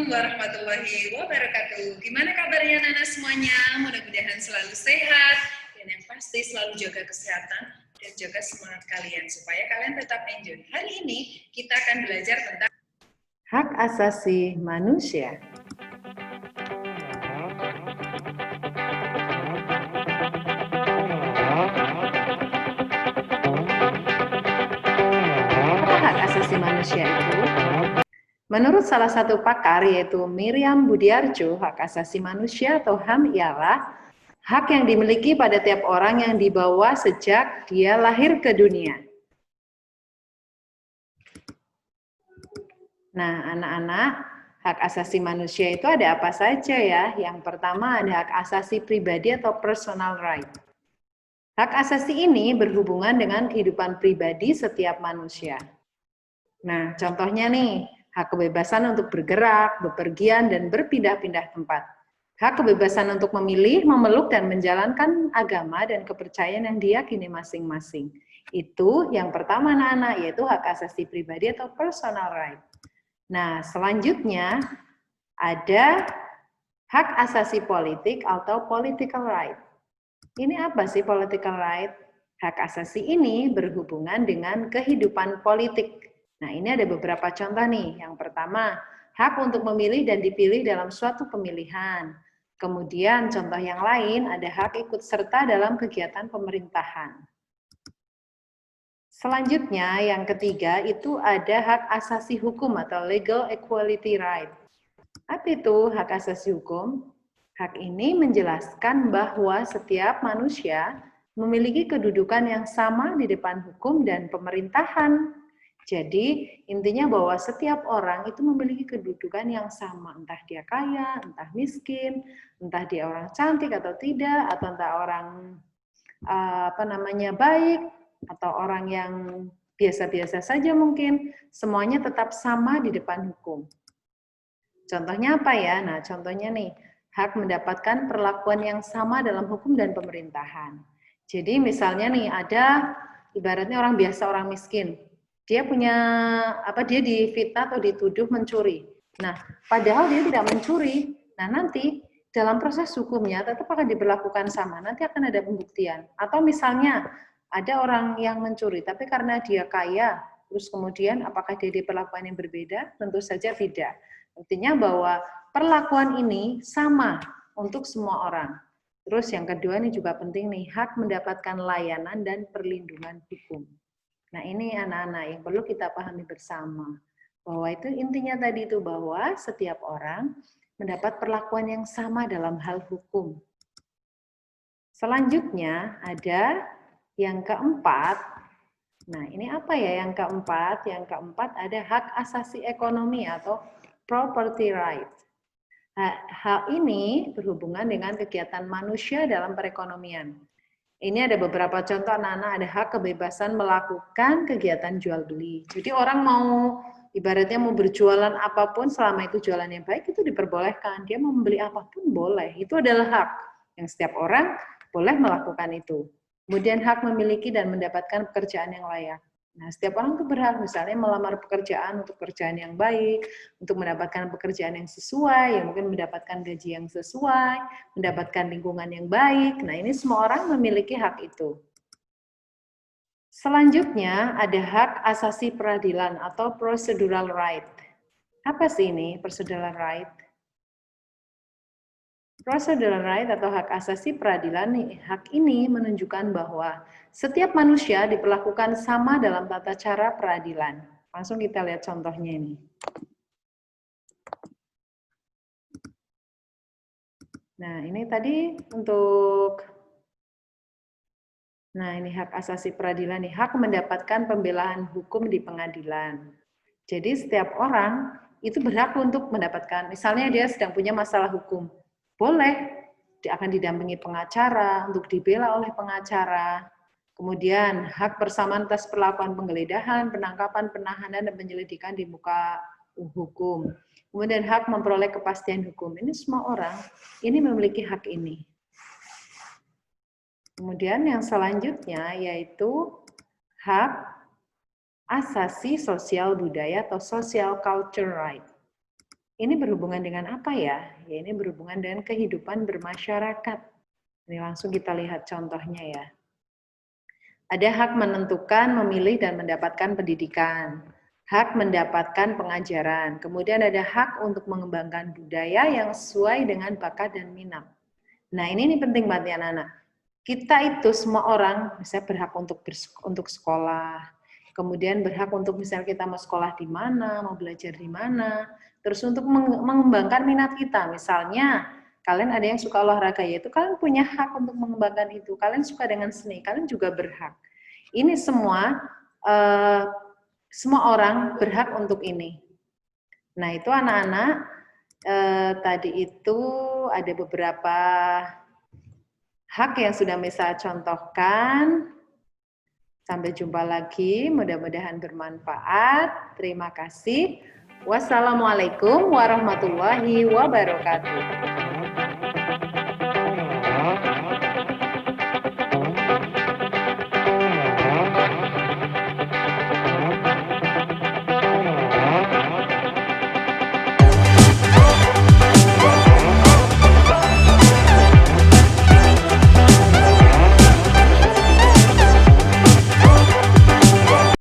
warahmatullahi wabarakatuh. Gimana kabarnya Nana semuanya? Mudah-mudahan selalu sehat dan yang pasti selalu jaga kesehatan dan jaga semangat kalian supaya kalian tetap enjoy. Hari ini kita akan belajar tentang hak asasi manusia. Apa hak asasi manusia itu? Menurut salah satu pakar yaitu Miriam Budiarjo, hak asasi manusia atau HAM ialah hak yang dimiliki pada tiap orang yang dibawa sejak dia lahir ke dunia. Nah, anak-anak, hak asasi manusia itu ada apa saja ya? Yang pertama ada hak asasi pribadi atau personal right. Hak asasi ini berhubungan dengan kehidupan pribadi setiap manusia. Nah, contohnya nih, hak kebebasan untuk bergerak, bepergian, dan berpindah-pindah tempat. Hak kebebasan untuk memilih, memeluk, dan menjalankan agama dan kepercayaan yang diyakini masing-masing. Itu yang pertama anak-anak, yaitu hak asasi pribadi atau personal right. Nah, selanjutnya ada hak asasi politik atau political right. Ini apa sih political right? Hak asasi ini berhubungan dengan kehidupan politik. Nah, ini ada beberapa contoh nih. Yang pertama, hak untuk memilih dan dipilih dalam suatu pemilihan. Kemudian contoh yang lain ada hak ikut serta dalam kegiatan pemerintahan. Selanjutnya, yang ketiga itu ada hak asasi hukum atau legal equality right. Apa itu hak asasi hukum? Hak ini menjelaskan bahwa setiap manusia memiliki kedudukan yang sama di depan hukum dan pemerintahan. Jadi, intinya bahwa setiap orang itu memiliki kedudukan yang sama, entah dia kaya, entah miskin, entah dia orang cantik atau tidak, atau entah orang baik, atau orang yang biasa-biasa saja mungkin, semuanya tetap sama di depan hukum. Contohnya apa ya? Nah, contohnya nih, hak mendapatkan perlakuan yang sama dalam hukum dan pemerintahan. Jadi misalnya nih, ada ibaratnya orang biasa, orang miskin. Dia dia difitnah atau dituduh mencuri. Nah, padahal dia tidak mencuri. Nah, nanti dalam proses hukumnya tetap akan diberlakukan sama. Nanti akan ada pembuktian. Atau misalnya ada orang yang mencuri, tapi karena dia kaya, terus kemudian apakah dia diperlakukan yang berbeda? Tentu saja tidak. Artinya bahwa perlakuan ini sama untuk semua orang. Terus yang kedua ini juga penting nih, hak mendapatkan layanan dan perlindungan hukum. Nah, ini anak-anak yang perlu kita pahami bersama. Bahwa itu intinya tadi itu bahwa setiap orang mendapat perlakuan yang sama dalam hal hukum. Selanjutnya ada yang keempat. Nah, ini apa ya yang keempat? Yang keempat ada hak asasi ekonomi atau property right. Hal ini berhubungan dengan kegiatan manusia dalam perekonomian. Ini ada beberapa contoh anak-anak, ada hak kebebasan melakukan kegiatan jual beli. Jadi orang ibaratnya mau berjualan apapun selama itu jualan yang baik itu diperbolehkan. Dia mau membeli apapun boleh. Itu adalah hak yang setiap orang boleh melakukan itu. Kemudian hak memiliki dan mendapatkan pekerjaan yang layak. Nah, setiap orang itu berhak misalnya melamar pekerjaan untuk pekerjaan yang baik, untuk mendapatkan pekerjaan yang sesuai, yang mungkin mendapatkan gaji yang sesuai, mendapatkan lingkungan yang baik. Nah, ini semua orang memiliki hak itu. Selanjutnya ada hak asasi peradilan atau procedural right. Apa sih ini procedural right? Procedural right atau hak asasi peradilan, hak ini menunjukkan bahwa setiap manusia diperlakukan sama dalam tata cara peradilan. Langsung kita lihat contohnya ini. Nah, ini tadi ini hak asasi peradilan nih, hak mendapatkan pembelaan hukum di pengadilan. Jadi setiap orang itu berhak untuk mendapatkan, misalnya dia sedang punya masalah hukum, boleh dia akan didampingi pengacara, untuk dibela oleh pengacara. Kemudian hak persamaan atas perlakuan penggeledahan, penangkapan, penahanan, dan penyelidikan di muka hukum. Kemudian hak memperoleh kepastian hukum. Ini semua orang ini memiliki hak ini. Kemudian yang selanjutnya yaitu hak asasi sosial budaya atau social culture right. Ini berhubungan dengan apa ya? Ya, ini berhubungan dengan kehidupan bermasyarakat. Ini langsung kita lihat contohnya ya. Ada hak menentukan, memilih, dan mendapatkan pendidikan. Hak mendapatkan pengajaran. Kemudian ada hak untuk mengembangkan budaya yang sesuai dengan bakat dan minat. Nah, ini penting banget ya anak-anak. Kita itu semua orang misalnya berhak untuk sekolah. Kemudian berhak untuk misalnya kita mau sekolah di mana, mau belajar di mana. Terus untuk mengembangkan minat kita. Misalnya kalian ada yang suka olahraga, yaitu kalian punya hak untuk mengembangkan itu. Kalian suka dengan seni, kalian juga berhak. Ini semua orang berhak untuk ini. Nah, itu anak-anak tadi itu ada beberapa hak yang sudah Misa contohkan. Sampai jumpa lagi, mudah-mudahan bermanfaat. Terima kasih. Wassalamualaikum warahmatullahi wabarakatuh.